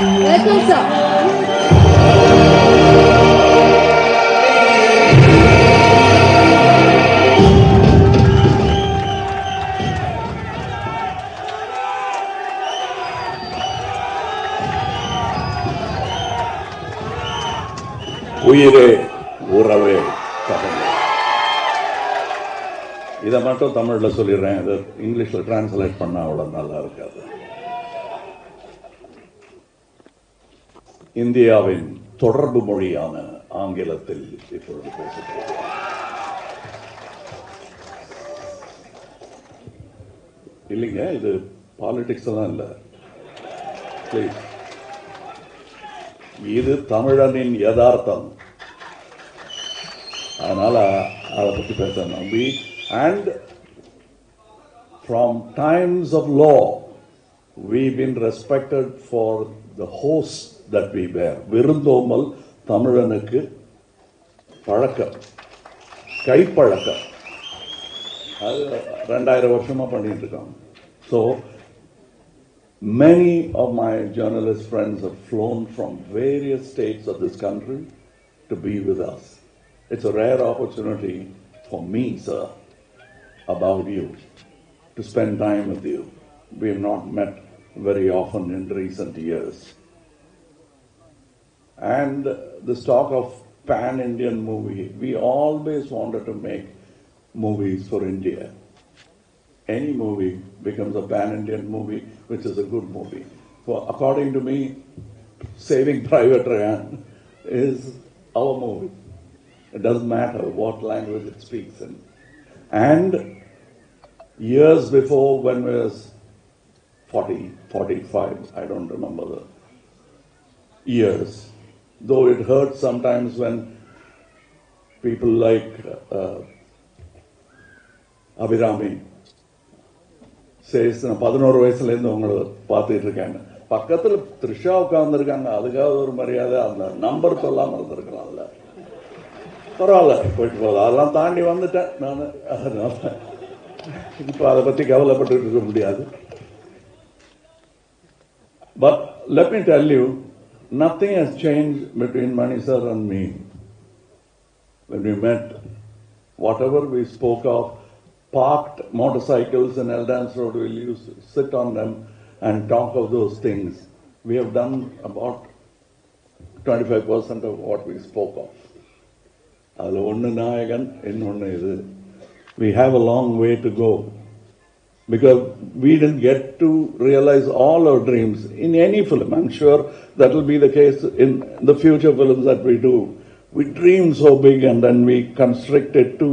Welcome, sir. உயிரே உறவே தமிழ். இதை மட்டும் தமிழில் சொல்லிடுறேன். இதை இங்கிலீஷில் டிரான்ஸ்லேட் பண்ணால் அவ்வளோ நல்லா இருக்காது. இந்தியாவின் தொடர்பு மொழியான ஆங்கிலத்தில் இப்பொழுது பேசுகிறேன். இல்லைங்க, இது பாலிடிக்ஸ் எல்லாம் இல்லை. பிளீஸ், இது தமிழனின் யதார்த்தம். அதனால அதை பற்றி பேசணும். And from times of law, we've been respected for the host that we bear. விருந்தோமல் தமிழனுக்கு பழக்கம், கைப்பழக்கம். அது 2000 வருஷமா பண்ணிட்டு இருக்கோம். So many of my journalist friends have flown from various states of this country to be with us. It's a rare opportunity for me, sir, about you, to spend time with you. We have not met very often in recent years. And this talk of pan-Indian movie, we always wanted to make movies for India. Any movie becomes a pan-Indian movie, which is a good movie. For according to me, Saving Private Ryan is our movie. It doesn't matter what language it speaks in. And years before, when I was 40, 45, I don't remember the years, though it hurts sometimes when people like Abhirami says, 11 வயசுலேருந்து உங்களை பார்த்துட்டு இருக்காங்க, பக்கத்தில் த்ரிஷா உட்கார்ந்துருக்காங்க, அதுக்காக ஒரு மரியாதை, அந்த number சொல்லாமல் இருந்திருக்கலாம்ல. பரவாயில்ல, போயிட்டு போகுது. அதெல்லாம் தாண்டி வந்துட்டேன் நான். இப்போ அதை பற்றி கவலைப்பட்டு இருக்க முடியாது. But let me tell you, nothing has changed between Mani sir and me. When we met, whatever we spoke of, parked motorcycles in Eldance Road, we'll used to sit on them and talk of those things. We have done about 25% of what we spoke of. அதில் ஒன்று நாயகன், இன்னொன்று இது. We have a long way to go because we didn't get to realize all our dreams in any film. I'm sure that will be the case in the future films that we do. We dream so big and then we constrict it to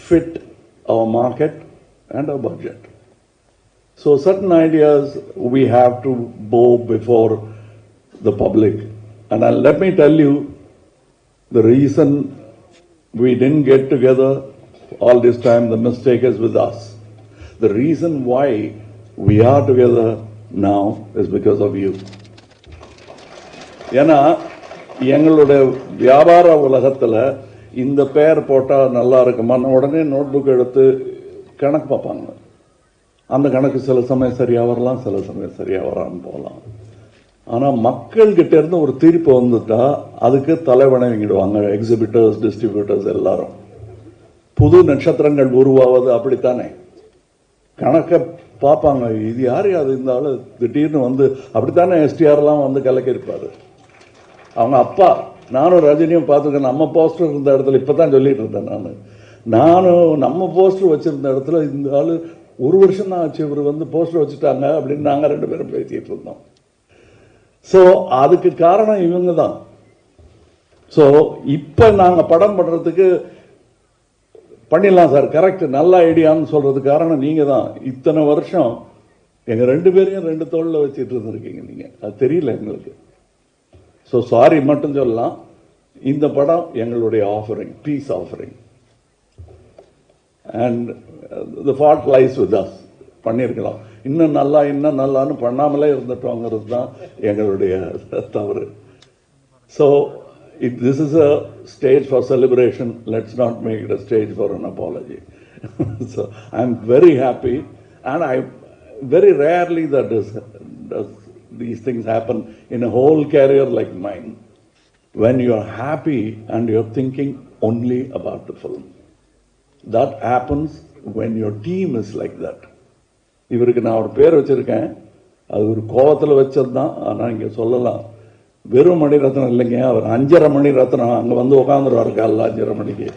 fit our market and our budget. So certain ideas we have to bow before the public. And let me tell you, the reason we didn't get together all this time, the mistake is with us. The reason why we are together now is because of you. ஏன்னா எங்களுடைய வியாபார உலகத்தில் இந்த பேர் போட்டால் நல்லா இருக்குமான்னு உடனே நோட் புக் எடுத்து கணக்கு பார்ப்பாங்க. அந்த கணக்கு சில சமயம் சரியாக வரலாம், சில சமயம் சரியாக வராமல் போகலாம். ஆனால் மக்கள்கிட்ட இருந்து ஒரு தீர்ப்பு வந்துட்டா அதுக்கு தலைவணங்கிடுவாங்க எக்ஸிபிட்டர்ஸ், டிஸ்ட்ரிபியூட்டர்ஸ் எல்லாரும். புது நட்சத்திரங்கள் உருவாவது அப்படித்தானே. கணக்கை பார்ப்பாங்க, இது யார் அது இந்த ஆளு திடீர்னு வந்து, அப்படித்தானே எஸ்டிஆர்லாம் வந்து கலக்கிருப்பாரு. அவங்க அப்பா, நானும் ரஜினியும் பார்த்துருக்கேன். நம்ம போஸ்டர் இருந்த இடத்துல இப்பதான் சொல்லிட்டு இருந்தேன் நானும் நம்ம போஸ்டர் வச்சிருந்த இடத்துல இந்த ஆளு 1 வருஷம் தான் ஆச்சு இவர் வந்து போஸ்டர் வச்சுட்டாங்க அப்படின்னு நாங்கள் 2 பேரும் பேசிட்டு இருந்தோம். ஸோ அதுக்கு காரணம் இவங்க தான். ஸோ இப்போ நாங்கள் படம் பண்ணுறதுக்கு பண்ணிடலாம் சார், கரெக்ட், நல்ல ஐடியான்னு சொல்றதுக்கு காரணம் நீங்க தான். இத்தனை வருஷம் எங்க 2 பேரையும் 2 தோளில் வச்சுட்டு இருந்திருக்கீங்க நீங்க, அது தெரியல எங்களுக்கு. ஸோ சாரி மட்டும் சொல்லலாம். இந்த படம் எங்களுடைய offering, piece offering. And the fault lies with us. பண்ணியிருக்கலாம், இன்னும் நல்லான்னு பண்ணாமலே இருந்துட்டோங்கிறது தான் எங்களுடைய தவறு. So this is a stage for celebration. Let's not make it a stage for an apology. So I'm very happy, and I very rarely that does these things happen in a whole career like mine. When you are happy and you are thinking only about the film. That happens when your team is like that. இவருக்கு நான் ஒரு பேர் வச்சிருக்கேன், அது ஒரு கோவத்தில் வச்சது தான். ஆனால் இங்கே சொல்லலாம், வெறும் மணிரத்னம் இல்லைங்க, அவர் 5.5 மணி ரத்னம். அங்கே வந்து உட்காந்துருவாரு காலைல 5.5 மணிக்கு.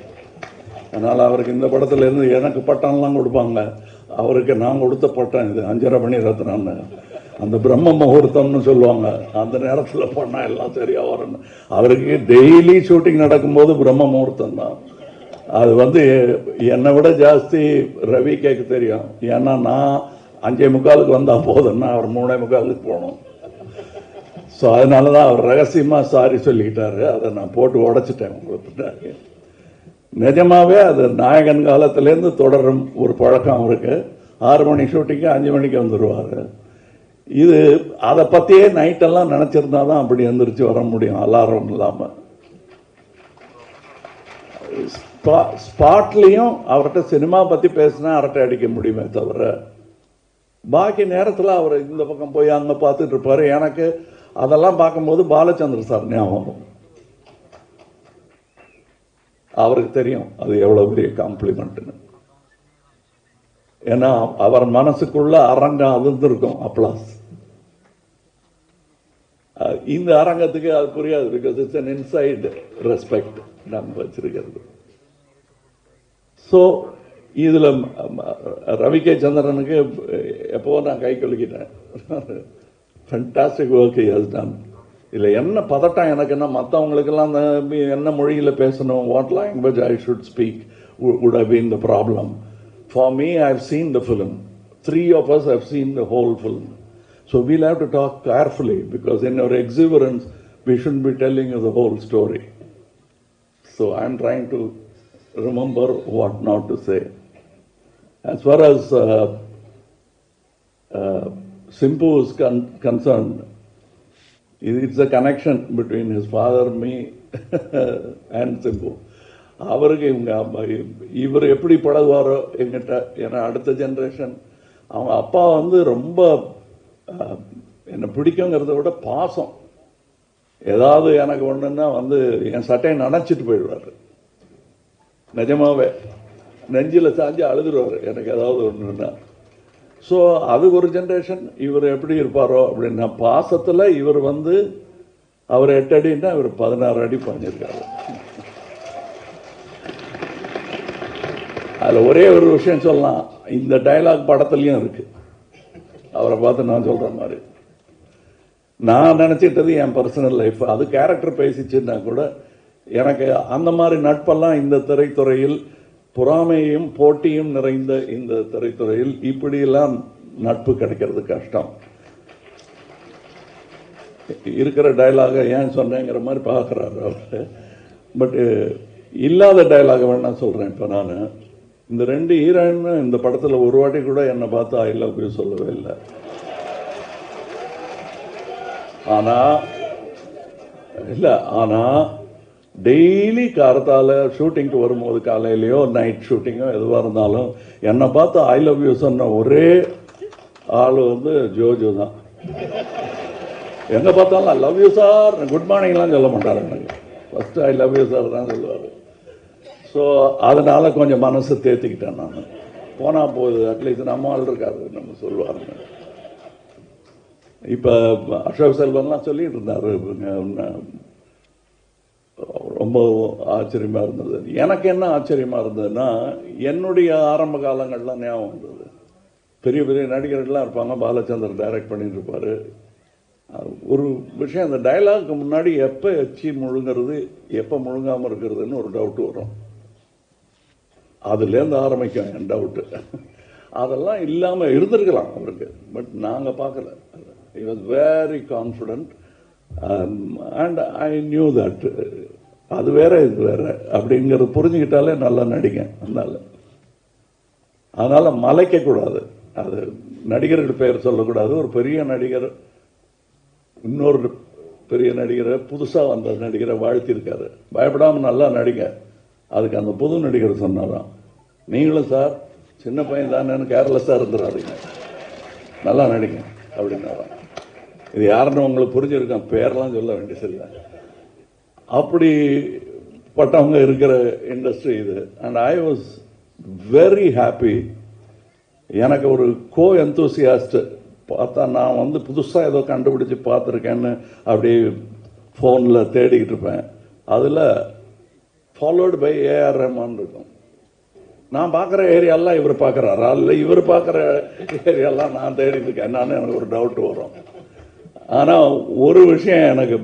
அதனால் அவருக்கு இந்த படத்துல இருந்து எனக்கு பட்டம்லாம் கொடுப்பாங்க, அவருக்கு நான் கொடுத்த பட்டம் இது 5.5 மணி ரத்னம்னு. அந்த பிரம்ம முகூர்த்தம்னு சொல்லுவாங்க, அந்த நேரத்தில் பண்ணால் எல்லாம் சரியா வரணும். அவருக்கு டெய்லி ஷூட்டிங் நடக்கும்போது பிரம்ம முகூர்த்தம் தான். அது வந்து என்னை விட ஜாஸ்தி ரவி கேட்க தெரியும். ஏன்னா நான் 5:45 வந்தால் போதுன்னா அவர் 3:45 போகணும். ஸோ அதனால தான் அவர் ரகசியமாக சாரி சொல்லிக்கிட்டாரு. அதை நான் போட்டு உடைச்சிட்டேன் உங்களுக்கு. நிஜமாவே அது நாயகன் காலத்திலேருந்து தொடரும் ஒரு பழக்கம் அவருக்கு. 6 மணி ஷூட்டிங்கு 5 மணிக்கு வந்துடுவார். இது அதை பற்றியே நைட்டெல்லாம் நினச்சிருந்தா தான் அப்படி எந்திரிச்சு வர முடியும், அலாரம் இல்லாமல். ஸ்பாட்லேயும் அவர்கிட்ட சினிமா பற்றி பேசினா அரட்டை அடிக்க முடியுமே தவிர, பாக்கி நேரத்தில் அவர் இந்த பக்கம் போய் அங்கே பார்த்துட்டு இருப்பார். எனக்கு அதெல்லாம் பார்க்கும்போது பாலச்சந்திர சார் ஞாபகம். அவருக்கு தெரியும் அது எவ்வளோ பெரிய காம்ப்ளிமெண்ட்னு. ஏன்னா அவர் மனசுக்குள்ள அரங்கம் அதிர்ந்திருக்கும், அப்ளாஸ். இந்த அரங்கத்துக்கு அது புரியாது, because it's an inside respect நம்ம வச்சிருக்கிறது. ஸோ இதில் ரவி கே சந்திரனுக்கு எப்போ நான் கை கொலுக்கிட்டேன். Fantastic work he has done. இதில் என்ன பதட்டம் எனக்கு, என்ன மற்றவங்களுக்கெல்லாம் என்ன மொழியில் பேசணும், what language I should speak would have been the problem. For me, I've seen the film. 3 of us have seen the whole film. So we'll have to talk carefully, because in our exuberance, we shouldn't be telling you the whole story. So I'm trying to remember what not to say. As far as Simpu is concerned, it's a connection between his father, me, and Simpu. அவருக்கு இவர் எப்படி பழகுவாரோ எங்கிட்ட, ஏன்னா அடுத்த generation. அவங்க அப்பா வந்து ரொம்ப என்னை பிடிக்குங்கிறத விட பாசம். ஏதாவது எனக்கு ஒன்றுன்னா வந்து என் சட்டையை நனைச்சிட்டு போயிடுவார். நிஜமாவே நெஞ்சில் சாஞ்சு அழுதுருவார் எனக்கு ஏதாவது ஒன்றுன்னா. ஸோ அது ஒரு ஜென்ரேஷன். இவர் எப்படி இருப்பாரோ அப்படின்னா பாசத்தில் இவர் வந்து அவர் 8 அடின்னா இவர் 16 அடி பண்ணியிருக்காரு. அதில் ஒரே ஒரு விஷயம் சொல்லலாம், இந்த டைலாக் படத்துலையும் இருக்கு. அவரை பார்த்து நான் சொல்ற மாதிரி நான் நினைச்சிட்டது என் பர்சனல் லைஃப். அது கேரக்டர் பேசிச்சுன்னா கூட எனக்கு அந்த மாதிரி நட்பெல்லாம் இந்த திரைத்துறையில், பொறாமையும் போட்டியும் நிறைந்த இந்த திரைத்துறையில் இப்படியெல்லாம் நட்பு கிடைக்கிறது கஷ்டம். இருக்கிற டைலாக ஏன் சொன்னேங்கிற மாதிரி பார்க்குறாரு அவர். பட் இல்லாத டைலாக வேணா சொல்கிறேன். இப்போ நான் இந்த 2 ஹீரோயின் இந்த படத்தில் ஒரு வாட்டி கூட என்னை பார்த்து ஐ லவ் யூ சொல்லவே இல்லை. ஆனால் டெய்லி காரத்தால் ஷூட்டிங்க்கு வரும்போது, காலையிலையோ நைட் ஷூட்டிங்கோ எதுவாக இருந்தாலும் என்னை பார்த்து ஐ லவ் யூ சொன்ன ஒரே ஆள் வந்து ஜோஜோ தான். எங்கே பார்த்தாலும் I love you sir, good மார்னிங்லாம் சொல்ல மாட்டார் எனக்கு. First I love you sir தான் சொல்லுவார். ஸோ அதனால் கொஞ்சம் மனசு தேர்த்திக்கிட்டேன் நான். போனால் போகுது, அட்லீஸ்ட் நம்ம ஆள் இருக்காது நம்ம சொல்லுவாருங்க. இப்போ அசோக் செல்வன்லாம் சொல்லிட்டு இருந்தார், ரொம்ப ஆச்சரியமாக இருந்தது. எனக்கு என்ன ஆச்சரியமாக இருந்ததுன்னா, என்னுடைய ஆரம்ப காலங்கள்லாம் ஞாபகம் வந்தது. பெரிய பெரிய நடிகர்கள்லாம் இருப்பாங்க, பாலச்சந்தர் டைரக்ட் பண்ணிட்டு இருப்பார். ஒரு விஷயம், அந்த டைலாக்கு முன்னாடி எப்போ எச்சி முழுங்கிறது எப்போ முழுங்காமல் இருக்கிறதுன்னு ஒரு டவுட் வரும். அதுலேருந்து ஆரம்பிக்கும் என் டவுட்டு. அதெல்லாம் இல்லாமல் இருந்திருக்கலாம் அவருக்கு, பட் நாங்கள் பார்க்கல. he was very confident and I knew that அது வேற இது வேற அப்படிங்கிறது புரிஞ்சுக்கிட்டாலே நல்லா நடிங்க. அதனால மலைக்க கூடாது, அது நடிகர்கள் பெயர் சொல்லக்கூடாது. ஒரு பெரிய நடிகர் இன்னொரு பெரிய நடிகரை, புதுசாக வந்த நடிகரை வாழ்த்திருக்காரு, பயப்படாமல் நல்லா நடிங்க. அதுக்கு அந்த புது நடிகர் சொன்னாராம், நீங்களும் சார் சின்ன பையன் தானேன்னு கேர்லெஸ்ஸாக இருந்துடாதீங்க, நல்லா நடிங்க அப்படின்னாராம். இது யாருன்னு உங்களுக்கு புரிஞ்சிருக்கேன், பேரெல்லாம் சொல்ல வேண்டியதில்லை. அப்படிப்பட்டவங்க இருக்கிற இண்டஸ்ட்ரி இது. And I was very happy. எனக்கு ஒரு கோ எந்தூசியாஸ்ட் பார்த்தா, நான் புதுசாக ஏதோ கண்டுபிடிச்சி பார்த்துருக்கேன்னு அப்படி ஃபோனில் தேடிக்கிட்டு இருப்பேன். அதில் ஃபாலோடு பை ஏஆர் ரஹ்மான் இருக்கும். நான் பார்க்குற ஏரியாலாம் இவர் பார்க்குறாரா, இல்லை இவர் பார்க்குற ஏரியாலாம் நான் தேடிட்டு இருக்கேன் என்னன்னு எனக்கு ஒரு டவுட் வரும். ஆனால் ஒரு விஷயம் எனக்கு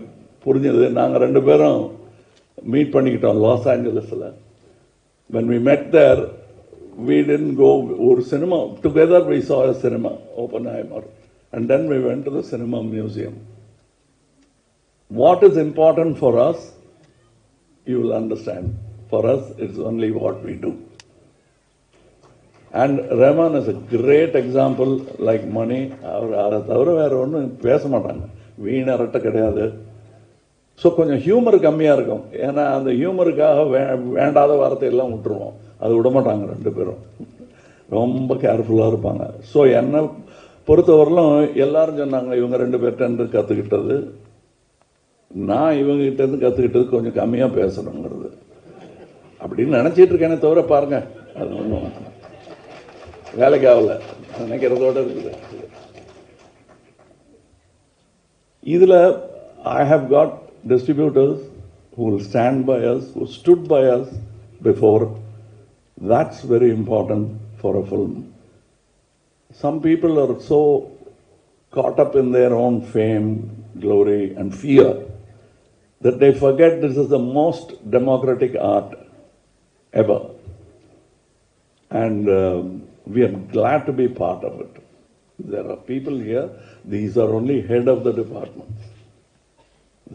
புரிஞ்சது, நாங்கள் 2 பேரும் மீட் பண்ணிக்கிட்டோம் லாஸ் ஏஞ்சலஸில். when we met there, we didn't go ஒரு cinema together, we saw a cinema, Oppenheimer, and then we went to the cinema museum. What is important for us, you will understand. For us, it's only what we do. And Rahman is a great example, like Mani. அதை தவிர வேற ஒன்றும் பேச மாட்டாங்க, வீணரட்ட கிடையாது. So கொஞ்சம் humour கம்மியாக இருக்கும். ஏன்னா அந்த ஹியூமருக்காக வேண்டாத வார்த்தையெல்லாம் விட்டுருவோம், அது விட மாட்டாங்க 2 பேரும். ரொம்ப கேர்ஃபுல்லாக இருப்பாங்க. ஸோ என்னை பொறுத்தவரையிலும் எல்லாரும் சொன்னாங்க இவங்க 2 பேர்கிட்ட கற்றுக்கிட்டது, நான் இவங்ககிட்டேருந்து கற்றுக்கிட்டது கொஞ்சம் கம்மியாக பேசணுங்கிறது அப்படின்னு நினச்சிட்டு இருக்கேனே தவிர பாருங்க, அது ஒன்றும் வேலைக்கு ஆகல நினைக்கிறதோட இருக்குது. இதில் I have got distributors who will stand by us, who stood by us before. That's very important for a film. Some people are so caught up in their own fame, glory and fear that they forget this is the most democratic art ever. And we are glad to be part of it. There are people here, these are only head of the departments.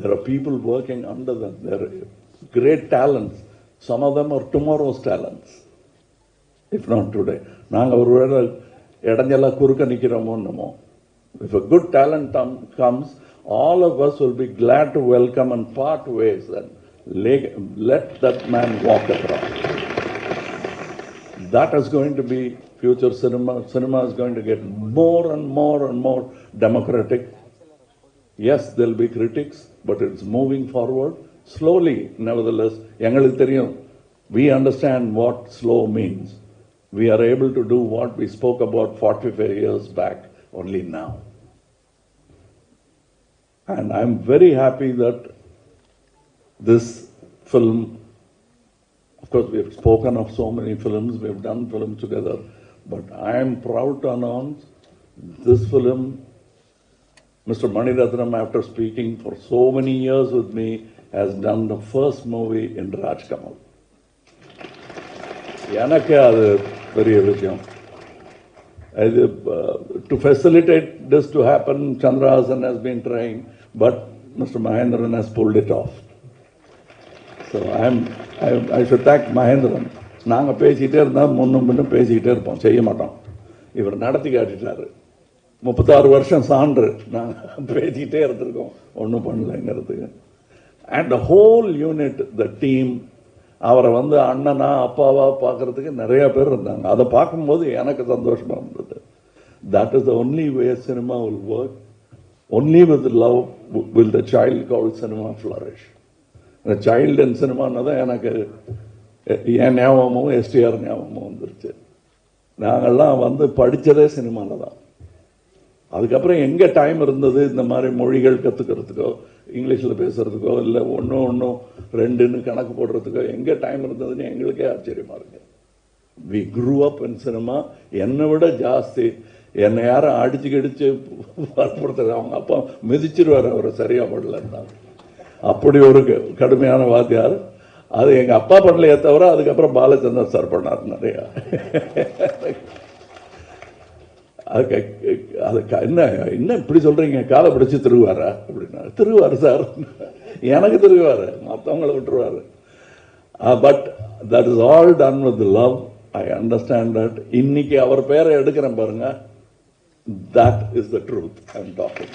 There are people working under them. There are great talents. Some of them are tomorrow's talents, if not today. நாங்கள் ஒருவேளை இடைஞ்செல்லாம் குறுக்க நிற்கிறோமோ என்னமோ. If a good talent comes, all of us will be glad to welcome and part ways and let that man walk across. That is going to be future cinema. Cinema is going to get more and more and more democratic. Yes, there will be critics, but it's moving forward slowly. Nevertheless, எங்களுக்கு தெரியும், we understand what slow means. We are able to do what we spoke about 45 years back only now. And I'm very happy that this film, of course we have spoken of so many films, we have done films together, but I am proud to announce this film, Mr. Mani Ratnam, after speaking for so many years with me, has done the first movie in Rajkamal. எனக்கு அது பெரிய விஷயம். To facilitate this to happen, Chandra Hasan has been trying, but Mr. Mahendran has pulled it off. So I should thank Mahendran. நாங்கள் பேசிக்கிட்டே இருந்தால் முன்னும் பின்னும் பேசிக்கிட்டே இருப்போம், செய்ய மாட்டோம். இவர் நடத்தி காட்டிட்டாரு. 36 வருஷம் சான்று நாங்கள் பேசிக்கிட்டே இருந்திருக்கோம், ஒன்றும் பண்ணலைங்கிறதுக்கு. And the whole unit, the team, அவரை அண்ணனா அப்பாவா பார்க்கறதுக்கு நிறைய பேர் இருந்தாங்க. அதை பார்க்கும்போது எனக்கு சந்தோஷமா இருந்தது. That is the only way cinema will work. Only with love will the child called cinema flourish. இந்த சைல்டு அண்ட் சினிமான்னு தான் எனக்கு என் ஞாபகமும் எஸ்டிஆர் ஞாபகமும் வந்துருச்சு. நாங்கள்லாம் படித்ததே சினிமாவில் தான். அதுக்கப்புறம் எங்கே டைம் இருந்தது இந்த மாதிரி மொழிகள் கற்றுக்கிறதுக்கோ, இங்கிலீஷில் பேசுறதுக்கோ, இல்லை ஒன்றும் 2ன்னு கணக்கு போடுறதுக்கோ எங்கே டைம் இருந்ததுன்னு எங்களுக்கே ஆச்சரியமா இருக்கு. We grew up in cinema. என்னை விட ஜாஸ்தி என்னை யாரும் அடிச்சு கடிச்சு வற்புறுத்துறது. அவங்க அப்பா மிதிச்சிருவார் அவரை சரியா பண்ணலன்னா. அப்படி ஒரு கடுமையான வாத்தியார். அது எங்கள் அப்பா பண்ணலையே தவிர அதுக்கப்புறம் பாலச்சந்தர் சார் பண்ணார் நிறையா. அதுக்கு என்ன இப்படி சொல்றீங்க, காலை பிடிச்சி திருவாரா அப்படின்னா, திருவாரு சார், எனக்கு திருவாரு, மற்றவங்களை விட்டுருவாரு. But that is all done with love. I understand that. இன்னைக்கு அவர் பேரை எடுக்கிறேன் பாருங்க, that is the truth I am talking.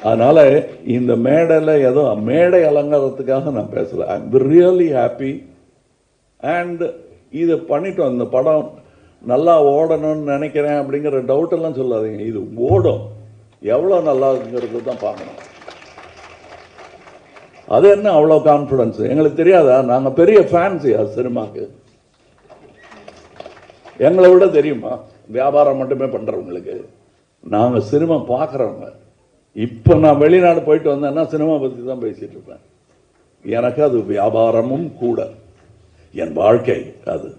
அதனால இந்த மேடையில் ஏதோ மேடை அலங்காரத்துக்காக நான் பேசல. I am really happy. And இதை பண்ணிட்டோம். இந்த படம் நல்லா ஓடணும்னு நினைக்கிறேன் அப்படிங்கிற டவுட் எல்லாம் சொல்லாதீங்க. இது ஓடும், எவ்வளவு நல்லாங்கிறது தான் பார்க்கணும். அது என்ன அவ்வளோ கான்ஃபிடன்ஸ் எங்களுக்கு தெரியாதா? நாங்கள் பெரிய ஃபேன்ஸியா சினிமாக்கு? எங்களை விட தெரியுமா வியாபாரம் மட்டுமே பண்றவங்களுக்கு? நாங்கள் சினிமா பார்க்குறவங்க. இப்போ நான் வெளிநாடு போயிட்டு வந்தேன்னா சினிமா பற்றி தான் பேசிட்டு இருப்பேன். எனக்கு அது வியாபாரமும் கூட, என் வாழ்க்கை அது.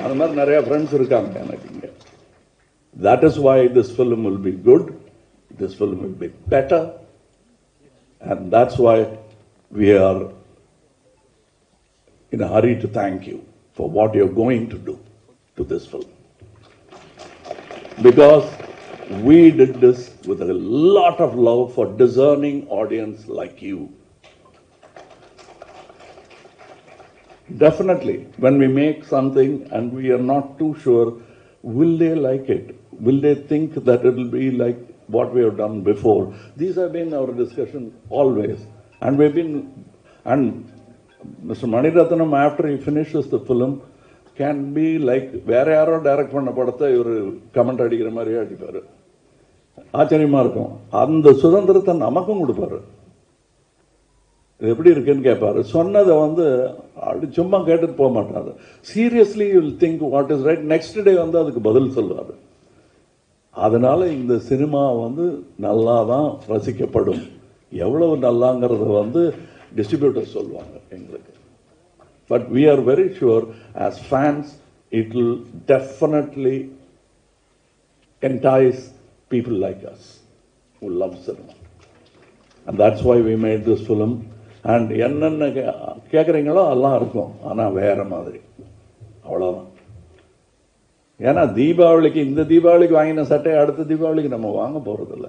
அது மாதிரி நிறைய ஃப்ரெண்ட்ஸ் இருக்காங்க எனக்கு இங்கே. That is why this film will be good, this film will be better, and that's why we are in a hurry to thank you for what you're going to do to this film, because we did this with a lot of love for discerning audience like you. Definitely when we make something and we are not too sure, will they like it, will they think that it will be like what we have done before? These have been our discussion always, and we've been, and Mr. Mani Ratnam, after he finishes the film, can be like வேற யாரோ direct பண்ண படத்தை இவர் comment அடிக்கிற மாதிரியே அடிப்பாரு. ஆச்சரியமா இருக்கும். அந்த சுதந்திரத்தை நமக்கும் கொடுப்பாரு. எப்படி இருக்குன்னு கேட்பாரு. சொன்னதை அப்படி சும்மா கேட்டுட்டு போக மாட்டாரு. Seriously you will think what is right. Next day அதுக்கு பதில் சொல்றாரு. அதனால இந்த சினிமா நல்லா தான் ரசிக்கப்படும். எவ்வளவு நல்லாங்கிறத டிஸ்ட்ரிபியூட்டர் சொல்லுவாங்க எங்களுக்கு. But we are very sure as fans it will definitely entice people like us who love cinema, and that's why we made this film. And என்னென்ன கேட்குறீங்களோ எல்லாம் இருக்கும், ஆனால் வேற மாதிரி, அவ்வளோதான். ஏன்னா தீபாவளிக்கு, இந்த தீபாவளிக்கு வாங்கின சட்டையை அடுத்த தீபாவளிக்கு நம்ம வாங்க போறதில்ல.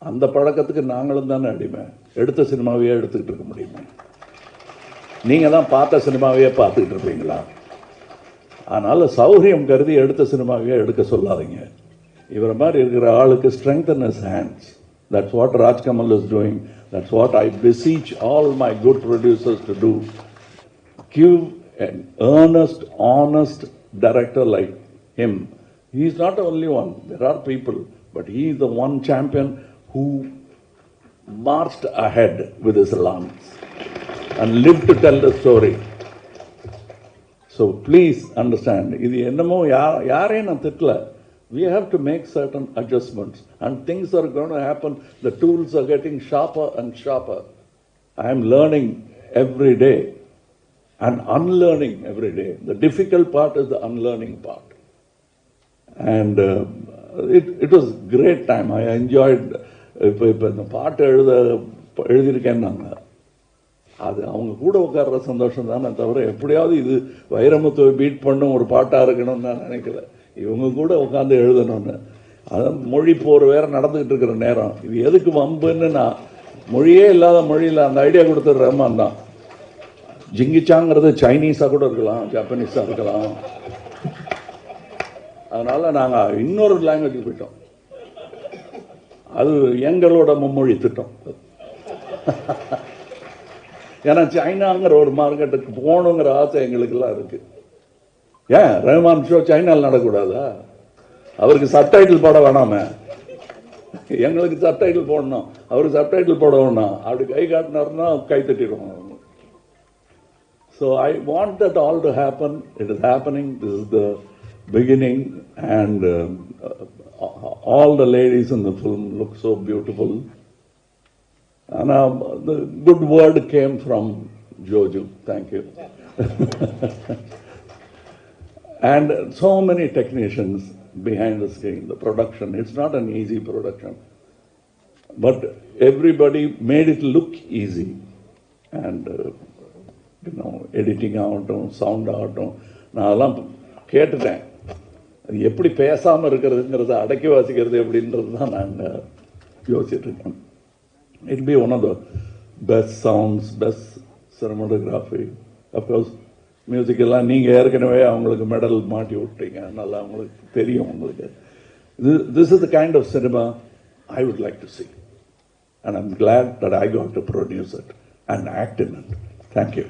அந்த பழக்கத்துக்கு நாங்களும் தானே அடிமை. எடுத்த சினிமாவையே எடுத்துக்கிட்டு இருக்க முடியுமா? நீங்க தான் பார்த்த சினிமாவையே பார்த்துக்கிட்டு இருப்பீங்களா? அதனால சௌகரியம் கருதி எடுத்த சினிமாவையே எடுக்க சொல்லாதீங்க. இவரை மாதிரி இருக்கிற ஆளுக்கு strengthen his hands. That's what Rajkamal is doing. That's what I beseech all my good producers to do. Give an earnest, honest director like him. He is not the only one. There are people, but he is the one champion who marched ahead with his lungs and lived to tell the story. So please understand, இது என்னமோ யாரையும் நான் திட்டல. We have to make certain adjustments, and things are going to happen. The tools are getting sharper and sharper. I am learning every day and unlearning every day. The difficult part is the unlearning part. And it was great time. I enjoyed. இப்போ இந்த பாட்டு எழுதியிருக்கேன்னாங்க, அது அவங்க கூட உட்கார்ற சந்தோஷம் தானே தவிர எப்படியாவது இது வைரமுத்துவை பீட் பண்ணும் ஒரு பாட்டாக இருக்கணும்னு நான் நினைக்கல. இவங்க கூட உட்காந்து எழுதணும்னு. அதான் மொழி போர் வேற நடந்துகிட்டு இருக்கிற நேரம். இது எதுக்கு வம்புன்னு நான் மொழியே இல்லாத மொழியில் அந்த ஐடியா கொடுத்தது ரஹ்மான் தான். ஜிங்கிச்சாங்கிறது சைனீஸாக கூட இருக்கலாம், ஜப்பானீஸாக இருக்கலாம். அதனால நாங்கள் இன்னொரு லாங்குவேஜ் போயிட்டோம். அது எங்களோட மும்மொழி திட்டம். ஏன்னா சைனாங்கிற ஒரு மார்க்கெட்டுக்கு போகணுங்கிற ஆசை எங்களுக்கெல்லாம் இருக்கு. ஏன் ரஹ்மான் ஷோ சைனாவில் நடக்கூடாதா? அவருக்கு சப்டைட்டில் போட வேணாமே, எங்களுக்கு சப்டைட்டில் போடணும். அவருக்கு சப்டைட்டில் போட வேணாம். அப்படி கை காட்டினார்னா கை தட்டிடுவோம். So I want that all to happen. It is happening. This is the beginning. And all the ladies in the film look so beautiful. And the good word came from Joju. Thank you. And so many technicians behind the screen, the production. It's not an easy production, but everybody made it look easy. And editing ஆகட்டும், sound ஆகட்டும், நான் அதெல்லாம் கேட்டுட்டேன். அது எப்படி பேசாமல் இருக்கிறதுங்கிறத அடக்கி வாசிக்கிறது எப்படின்றது தான் நாங்கள் யோசிச்சுட்டு இருக்கோம். It be one of the best sounds, best cinematography. Of course music எல்லாம் நீங்கள் ஏற்கனவே அவங்களுக்கு மெடல் மாட்டி விட்டீங்க, நல்லா அவங்களுக்கு தெரியும். உங்களுக்கு this is the kind of cinema I would like to see, and I'm glad that I got to produce it and act in it. Thank you.